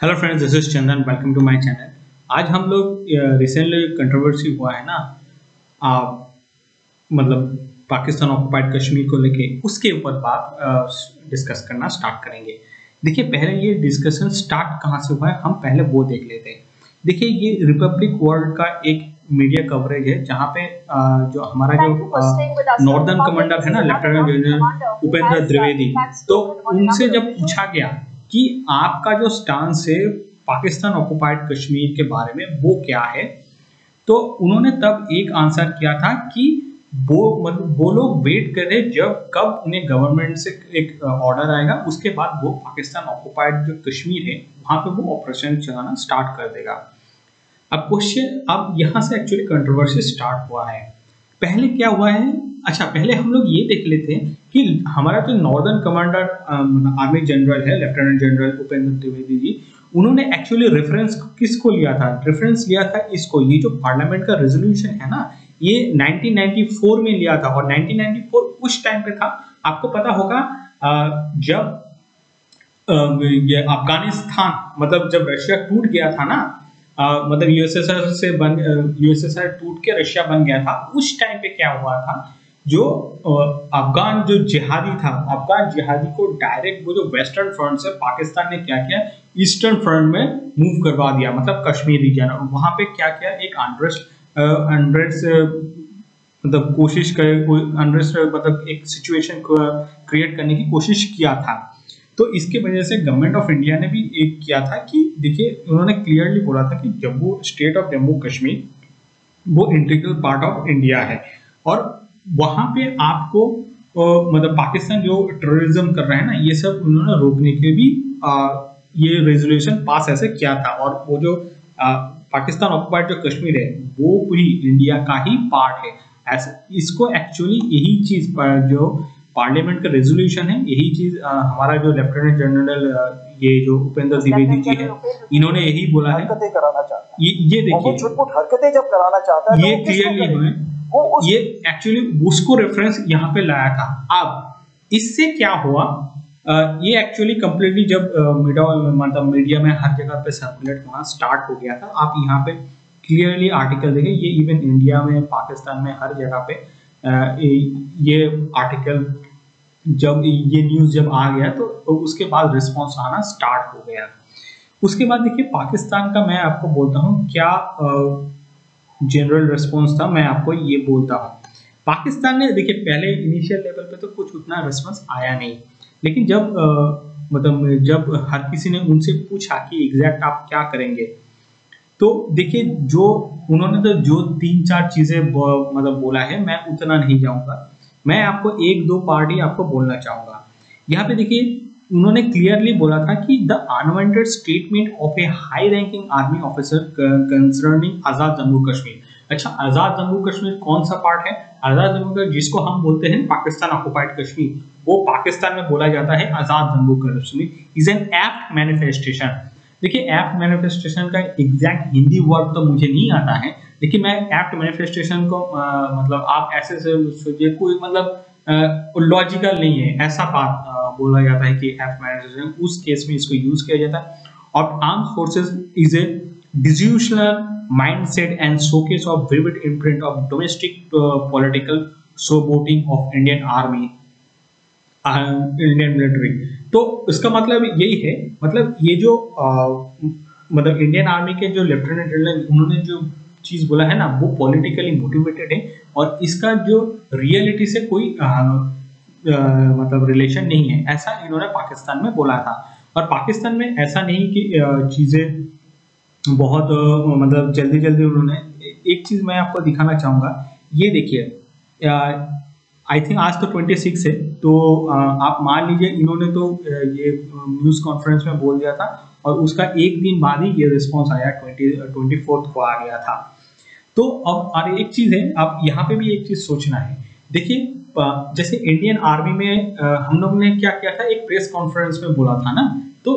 Hello friends, this is Chandan. Welcome to my channel. आज हम लोग रिसेंटली कंट्रोवर्सी हुआ है ना, मतलब पाकिस्तान ऑक्युपाइड कश्मीर को लेके, उसके ऊपर बात डिस्कस करना स्टार्ट करेंगे। देखिए, पहले ये डिस्कशन स्टार्ट कहाँ से हुआ है, हम पहले वो देख लेते हैं। देखिए, ये रिपब्लिक वर्ल्ड का एक मीडिया कवरेज है जहाँ पे जो हमारा जो नॉर्दर्न कमांडर है ना, लेफ्टिनेंट जनरल उपेंद्र द्विवेदी, तो उनसे जब पूछा गया कि आपका जो स्टांस है पाकिस्तान ऑक्युपाइड कश्मीर के बारे में वो क्या है, तो उन्होंने तब एक आंसर किया था कि वो लोग वेट कर रहे जब कब उन्हें गवर्नमेंट से एक ऑर्डर आएगा, उसके बाद वो पाकिस्तान ऑक्युपाइड जो कश्मीर है वहां पे वो ऑपरेशन चलाना स्टार्ट कर देगा। अब क्वेश्चन, अब यहाँ से एक्चुअली कंट्रोवर्सी स्टार्ट हुआ है। पहले क्या हुआ है, अच्छा पहले हम लोग ये देख लेते हैं कि हमारा जो नॉर्दर्न कमांडर आर्मी जनरल है, लेफ्टिनेंट जनरल उपेंद्र द्विवेदी जी, उन्होंने एक्चुअली रेफरेंस किसको लिया था? रेफरेंस लिया था इसको, ये जो पार्लियामेंट का रेजोल्यूशन है ना, ये 1994 में लिया था। और 1994 उस टाइम पे था, आपको पता होगा जब ये अफगानिस्तान, मतलब जब रशिया टूट गया था ना, मतलब यूएसएसआर टूट के रशिया बन गया था, उस टाइम पे क्या हुआ था, जो अफगान जो जिहादी था, अफगान जिहादी को डायरेक्ट वो जो वेस्टर्न फ्रंट से पाकिस्तान ने क्या किया, ईस्टर्न फ्रंट में मूव करवा दिया, मतलब कश्मीर रीजन। और वहां पे क्या किया, एक अनरेस्ट मतलब कोशिश करे, अनरेस्ट मतलब एक सिचुएशन को क्रिएट करने की कोशिश किया था। तो इसके वजह से गवर्नमेंट ऑफ इंडिया ने भी एक किया था कि देखिए, उन्होंने क्लियरली बोला था कि जम्मू स्टेट ऑफ जम्मू कश्मीर वो इंटीग्रल पार्ट ऑफ इंडिया है, और वहां पे आपको मतलब पाकिस्तान जो टेररिज्म कर रहा है ना, ये सब उन्होंने रोकने के भी ये रेजोल्यूशन पास ऐसे किया था। और वो जो पाकिस्तान ऑक्युपाइड जो कश्मीर है वो भी इंडिया का ही पार्ट है। ऐसे इसको एक्चुअली यही चीज जो पार्लियामेंट का रेजोल्यूशन है, यही चीज हमारा जो लेफ्टिनेंट जनरल ये जो उपेंद्र द्विवेदी जी है, इन्होंने यही बोला है। ये देखिए, हरकतें जब कराना चाहता है ये क्लियरली है, ये एक्चुअली उसको रेफरेंस यहाँ पे लाया था। अब इससे क्या हुआ, ये एक्चुअली कंप्लीटली जब मतलब मीडिया में हर जगह पे सर्कुलेट होना स्टार्ट हो गया था। आप यहाँ पे क्लियरली आर्टिकल देखें, ये इवन इंडिया में, पाकिस्तान में, हर जगह पे ये आर्टिकल जब ये न्यूज जब आ गया तो उसके बाद रिस्पॉन्स आना स्टार्ट हो गया। उसके बाद देखिए, पाकिस्तान का मैं आपको बोलता हूँ क्या जनरल रिस्पॉन्स था, मैं आपको ये बोलता हूँ। पाकिस्तान ने देखिए, पहले इनिशियल लेवल पे तो कुछ उतना रिस्पॉन्स आया नहीं, लेकिन जब मतलब जब हर किसी ने उनसे पूछा कि एग्जैक्ट आप क्या करेंगे, तो देखिए जो उन्होंने तो जो 3-4 चीजें मतलब बोला है, मैं उतना नहीं जाऊंगा, मैं आपको एक दो पार्ट ही आपको बोलना चाहूंगा। यहाँ पे देखिए, उन्होंने क्लियरली बोला था कि the unwanted statement of a high ranking army officer concerning Azad Jammu Kashmir. अच्छा, आजाद जम्मू कश्मीर कौन सा पार्ट है? आजाद जम्मू कश्मीर जिसको हम बोलते हैं पाकिस्तान ऑक्युपाइड कश्मीर, वो पाकिस्तान में बोला जाता है Azad Jammu Kashmir is an apt manifestation. देखिए, एप्ट मैनिफेस्टेशन का एग्जैक्ट हिंदी वर्ड तो मुझे नहीं आता है, लेकिन मैं एप्ट मैनिफेस्टेशन को मतलब आप ऐसे से सोचिए, कोई मतलब लॉजिकल नहीं है, ऐसा बात बोला जाता है कि एप्ट मैनिफेस्टेशन, उस केस में इसको यूज किया जाता है। और armed forces is a delusional mindset and showcase of vivid imprint of domestic political showboating of Indian Army, Indian military. तो इसका मतलब यही है, मतलब ये जो मतलब इंडियन आर्मी के जो लेफ्टिनेंट जनरल, उन्होंने जो चीज बोला है ना, वो पॉलिटिकली मोटिवेटेड है, और इसका जो रियलिटी से कोई मतलब रिलेशन नहीं है, ऐसा इन्होंने पाकिस्तान में बोला था। और पाकिस्तान में ऐसा नहीं कि चीजें बहुत मतलब जल्दी जल्दी उन्होंने, एक चीज मैं आपको दिखाना चाहूंगा, ये देखिए, आई थिंक आज तो 26 है, तो आप मान लीजिए इन्होंने तो ये न्यूज कॉन्फ्रेंस में बोल दिया था, और उसका एक दिन बाद ही ये रिस्पॉन्स आया, 24 को आ गया था। तो अब और एक चीज है, आप यहाँ पे भी एक चीज सोचना है। देखिए, जैसे इंडियन आर्मी में हम लोग ने क्या किया था, एक प्रेस कॉन्फ्रेंस में बोला था ना, तो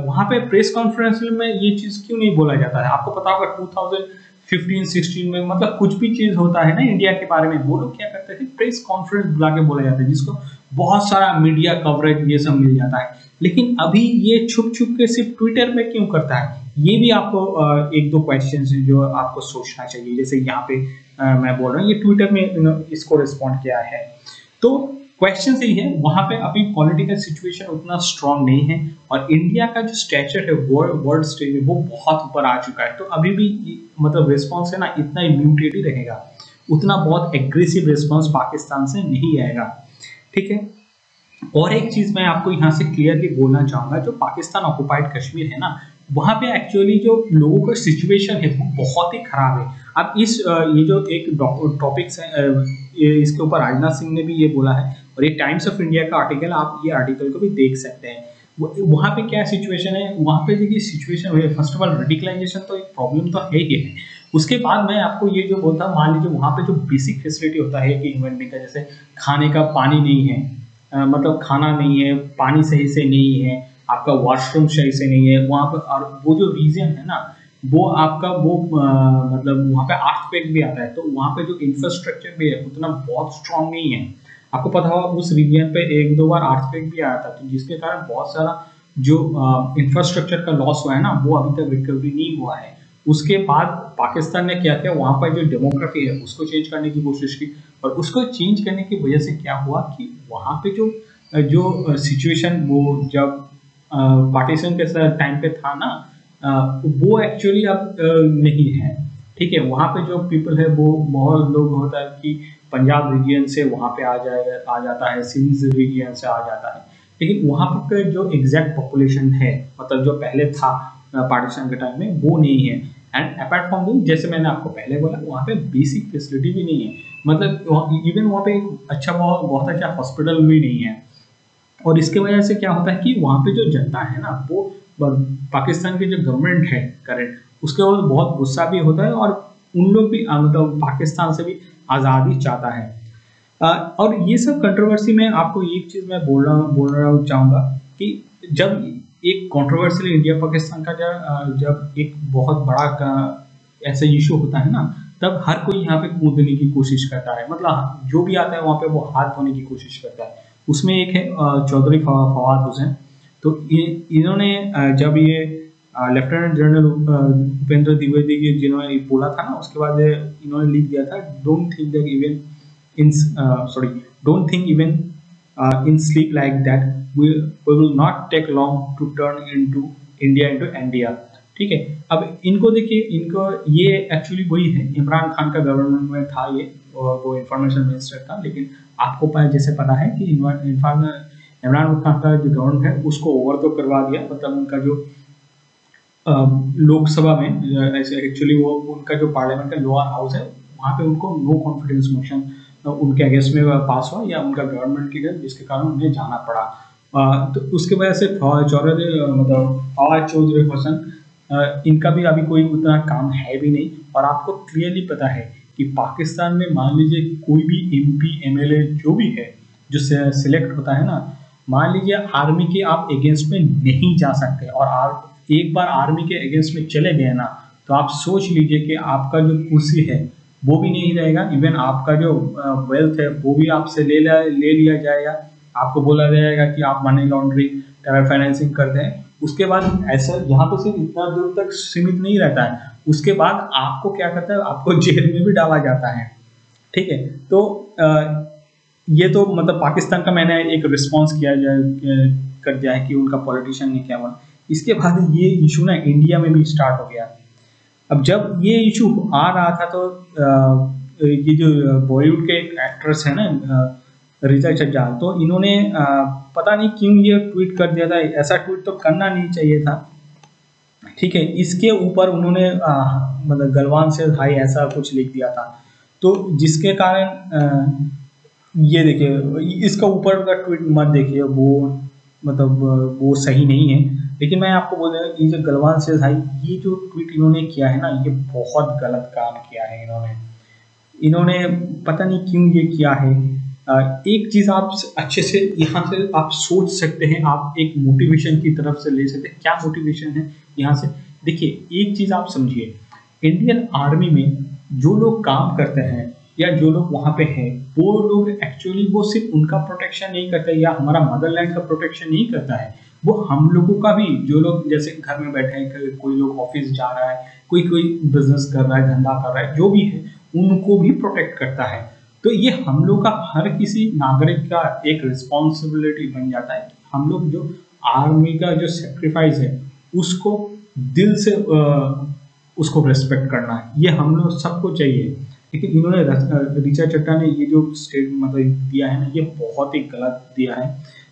वहां पे प्रेस कॉन्फ्रेंस में ये चीज क्यों नहीं बोला जाता है? आपको पता होगा 2015-16 में, मतलब कुछ भी चीज होता है ना इंडिया के बारे में, वो लोग क्या करते थे, प्रेस कॉन्फ्रेंस बुला के बोला जाता है, जिसको बहुत सारा मीडिया कवरेज ये सब मिल जाता है। लेकिन अभी ये छुप छुप के सिर्फ ट्विटर में क्यों करता है? ये भी आपको एक दो क्वेश्चन है जो आपको सोचना चाहिए। जैसे यहाँ पे मैं बोल रहा हूँ, ये ट्विटर में इसको रिस्पॉन्ड किया है। तो क्वेश्चन यही है, वहां पे अभी पॉलिटिकल सिचुएशन उतना स्ट्रांग नहीं है और इंडिया का जो स्टेचर है वर्ल्ड स्टेज में वो बहुत ऊपर आ चुका है। तो अभी भी मतलब रिस्पॉन्स है ना इतना म्यूटेड ही रहेगा, उतना बहुत एग्रेसिव रिस्पॉन्स पाकिस्तान से नहीं आएगा। ठीक है, और एक चीज मैं आपको यहाँ से क्लियरली बोलना चाहूंगा, जो पाकिस्तान ऑक्युपाइड कश्मीर है ना, वहां पे एक्चुअली जो लोगों का सिचुएशन है वो बहुत ही खराब है। अब इस ये जो एक टॉपिक्स है इसके ऊपर राजनाथ सिंह ने भी ये बोला है और ये टाइम्स ऑफ इंडिया का आर्टिकल, आप ये आर्टिकल को भी देख सकते हैं। वहां पे क्या सिचुएशन है, वहां पे देखिए सिचुएशन है, फर्स्ट ऑफ ऑल रेडिकलाइजेशन तो एक प्रॉब्लम तो है ही है। उसके बाद मैं आपको ये जो बोलता हूँ, मान लीजिए वहां पे जो बेसिक फैसिलिटी होता है कि ह्यूमन बीइंग का, जैसे खाने का पानी नहीं है, मतलब खाना नहीं है, पानी सही से नहीं है, आपका वॉशरूम सही से नहीं है वहाँ पर, और वो जो रीजन है ना वो आपका वो मतलब वहाँ पे अर्थक्वेक भी आता है, तो वहाँ पे जो इंफ्रास्ट्रक्चर भी है उतना बहुत स्ट्रांग नहीं है। आपको पता होगा उस रीजन पे एक दो बार अर्थक्वेक भी आया था, तो जिसके कारण बहुत सारा जो इंफ्रास्ट्रक्चर का लॉस हुआ है ना वो अभी तक रिकवरी नहीं हुआ है। उसके बाद पाकिस्तान ने क्या किया, वहाँ पर जो डेमोग्राफी है उसको चेंज करने की कोशिश की, और उसको चेंज करने की वजह से क्या हुआ कि वहाँ पे जो सिचुएशन वो जब पार्टीशन के टाइम पे था ना, वो एक्चुअली अब नहीं है। ठीक है, वहाँ पे जो पीपल है वो बहुत लोग होता है कि पंजाब रीजन से वहाँ पे आ जाता है, सिंध रीजन से आ जाता है, लेकिन वहाँ पर जो एग्जैक्ट पॉपुलेशन है मतलब जो पहले था पार्टीशन के टाइम में वो नहीं है। एंड अपार्ट फ्रॉम दिस, जैसे मैंने आपको पहले बोला, वहाँ पे बेसिक फैसिलिटी भी नहीं है, मतलब इवन वहाँ पे एक अच्छा बहुत अच्छा हॉस्पिटल भी नहीं है। और इसके वजह से क्या होता है कि वहाँ पे जो जनता है ना वो पाकिस्तान की जो गवर्नमेंट है करंट, उसके ऊपर बहुत गुस्सा भी होता है और उन लोग भी मतलब पाकिस्तान से भी आज़ादी चाहता है। और ये सब कंट्रोवर्सी में आपको एक चीज़ मैं बोलना चाहूँगा कि जब एक कंट्रोवर्शियल इंडिया पाकिस्तान का जब एक बहुत बड़ा ऐसा इशू होता है ना, तब हर कोई यहाँ पे कूदने की कोशिश करता है, मतलब जो भी आता है वहाँ पे वो हाथ धोने की कोशिश करता है। उसमें एक है चौधरी फवाद हुसैन, तो इन्होंने जब ये लेफ्टिनेंट जनरल उपेंद्र द्विवेदी जिन्होंने बोला था ना, उसके बाद इन्होंने लिख दिया था, don't think that even in don't think even in sleep like that we will not take long to turn into India India. ठीक है, अब इनको देखिए, इनको ये एक्चुअली वही है, इमरान खान का गवर्नमेंट में था ये, और वो इंफॉर्मेशन मिनिस्टर था, लेकिन आपको जैसे पता है कि इमरान खान का जो गवर्नमेंट है उसको ओवरथ्रो करवा दिया, मतलब उनका जो लोकसभा में ऐसे एक्चुअली वो उनका जो पार्लियामेंट का लोअर हाउस है वहाँ पे उनको नो कॉन्फिडेंस मोशन उनके अगेंस्ट में पास हुआ या उनका गवर्नमेंट की गई, जिसके कारण उन्हें जाना पड़ा। तो उसके वजह से फवाद चौधरी हुसैन इनका भी अभी कोई उतना काम है भी नहीं। और आपको क्लियरली पता है कि पाकिस्तान में मान लीजिए कोई भी MP MLA जो भी है जो सिलेक्ट होता है ना, मान लीजिए आर्मी के आप अगेंस्ट में नहीं जा सकते, और आप एक बार आर्मी के अगेंस्ट में चले गए ना, तो आप सोच लीजिए कि आपका जो कुर्सी है वो भी नहीं रहेगा, इवन आपका जो वेल्थ है वो भी आपसे ले लिया जाएगा, आपको बोला जाएगा कि आप मनी लॉन्ड्रिंग टेरर फाइनेंसिंग करते हैं। उसके बाद ऐसा यहाँ पे सिर्फ इतना दूर तक सीमित नहीं रहता है, उसके बाद आपको क्या करता है, आपको जेल में भी डाला जाता है। ठीक है, तो ये तो मतलब पाकिस्तान का मैंने एक रिस्पॉन्स कर दिया है कि उनका पॉलिटिशियन ने क्या बोला। इसके बाद ये इशू ना इंडिया में भी स्टार्ट हो गया। अब जब ये इशू आ रहा था तो ये जो बॉलीवुड के एक्ट्रेस है ना ऋचा चड्ढा, तो इन्होंने पता नहीं क्यों ये ट्वीट कर दिया था, ऐसा ट्वीट तो करना नहीं चाहिए था। ठीक है, इसके ऊपर उन्होंने मतलब गलवान से भाई ऐसा कुछ लिख दिया था, तो जिसके कारण ये देखिए इसका ऊपर का ट्वीट मत देखिए, वो मतलब वो सही नहीं है। लेकिन मैं आपको बोल रहा हूँ, ये जो गलवान से भाई ये जो ट्वीट इन्होंने किया है ना, ये बहुत गलत काम किया है इन्होंने पता नहीं क्यों ये किया है। एक चीज आप अच्छे से यहाँ से आप सोच सकते हैं, आप एक मोटिवेशन की तरफ से ले सकते हैं, क्या मोटिवेशन है यहाँ से। देखिए एक चीज आप समझिए, इंडियन आर्मी में जो लोग काम करते हैं या जो लोग वहाँ पे हैं, वो लोग एक्चुअली वो सिर्फ उनका प्रोटेक्शन नहीं करता है या हमारा मदरलैंड का प्रोटेक्शन नहीं करता है, वो हम लोगों का भी, जो लोग जैसे घर में बैठे हैं, कोई लोग ऑफिस जा रहा है, कोई कोई बिजनेस कर रहा है, धंधा कर रहा है, जो भी है उनको भी प्रोटेक्ट करता है। तो ये हम लोग का, हर किसी नागरिक का एक रिस्पॉन्सिबिलिटी बन जाता है कि हम लोग जो आर्मी का जो सेक्रीफाइस है उसको दिल से उसको रेस्पेक्ट करना है, ये हम लोग सबको चाहिए। लेकिन इन्होंने ऋचा चड्ढा ने ये जो स्टेट मतलब दिया है ना, ये बहुत ही गलत दिया है।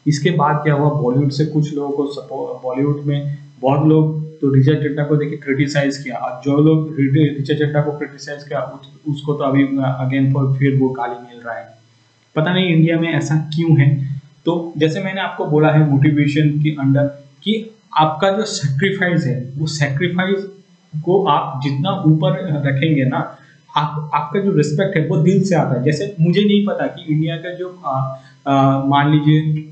इसके बाद क्या हुआ, बॉलीवुड से कुछ लोगों को सपोर्ट, बॉलीवुड में बहुत लोग तो ऋचा चड्ढा को देखे क्रिटिसाइज किया, और जो लोग ऋचा चड्ढा को क्रिटिसाइज किया उसको तो अभी अगेन फिर वो गाली मिल रहा है। पता नहीं इंडिया में ऐसा क्यों है। तो जैसे मैंने आपको बोला है मोटिवेशन के अंडर कि आपका जो सेक्रीफाइस है, वो सेक्रीफाइस को आप जितना ऊपर रखेंगे ना, आपका जो रिस्पेक्ट है वो दिल से आता है। जैसे मुझे नहीं पता कि इंडिया का जो मान लीजिए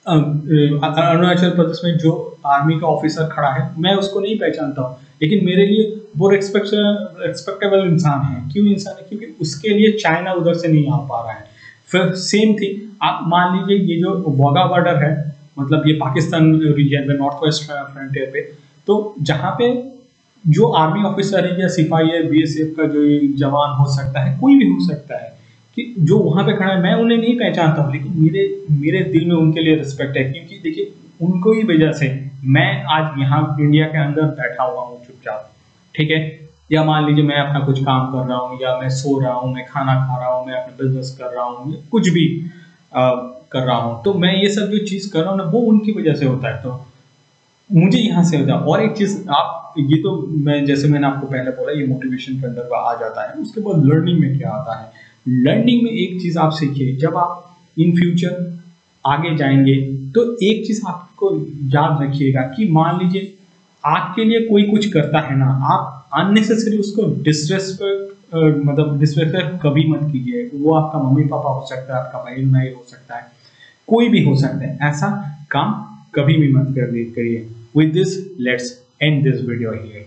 अरुणाचल प्रदेश में जो आर्मी का ऑफिसर खड़ा है, मैं उसको नहीं पहचानता हूँ, लेकिन मेरे लिए वो रिस्पेक्टेबल इंसान है। क्यों इंसान है? क्योंकि उसके लिए चाइना उधर से नहीं आ पा रहा है। फिर सेम थिंग आप मान लीजिए, ये जो वाघा बॉर्डर है, मतलब ये पाकिस्तान रीजन में नॉर्थ वेस्ट फ्रंटियर पे, तो जहाँ पे जो आर्मी ऑफिसर है या सिपाही है, बीएसएफ का जो जवान हो सकता है, कोई भी हो सकता है, कि जो वहां पे खड़ा है, मैं उन्हें नहीं पहचानता हूँ, लेकिन मेरे दिल में उनके लिए रिस्पेक्ट है। क्योंकि देखिए, उनको ही वजह से मैं आज यहाँ इंडिया के अंदर बैठा हुआ हूँ चुपचाप, ठीक है। या मान लीजिए मैं अपना कुछ काम कर रहा हूँ, या मैं सो रहा हूँ, मैं खाना खा रहा हूँ, मैं अपना बिजनेस कर रहा हूँ, कुछ भी कर रहा हूँ, तो मैं ये सब जो चीज कर रहा हूँ ना, वो उनकी वजह से होता है। तो मुझे यहाँ से होता है। और एक चीज, आप ये तो मैं जैसे मैंने आपको पहले बोला, ये मोटिवेशन के अंदर आ जाता है। उसके बाद लर्निंग में क्या आता है, लर्निंग में एक चीज आप सीखिए, जब आप इन फ्यूचर आगे जाएंगे तो एक चीज आपको याद रखिएगा कि मान लीजिए आपके लिए कोई कुछ करता है ना, आप अननेसेसरी उसको डिसरेस्पेक्ट मतलब डिसरेस्पेक्ट कभी मत कीजिए। वो आपका मम्मी पापा हो सकता है, आपका भाई भाई हो सकता है, कोई भी हो सकता है, ऐसा काम कभी भी मत करिए। With this, let's end this video here.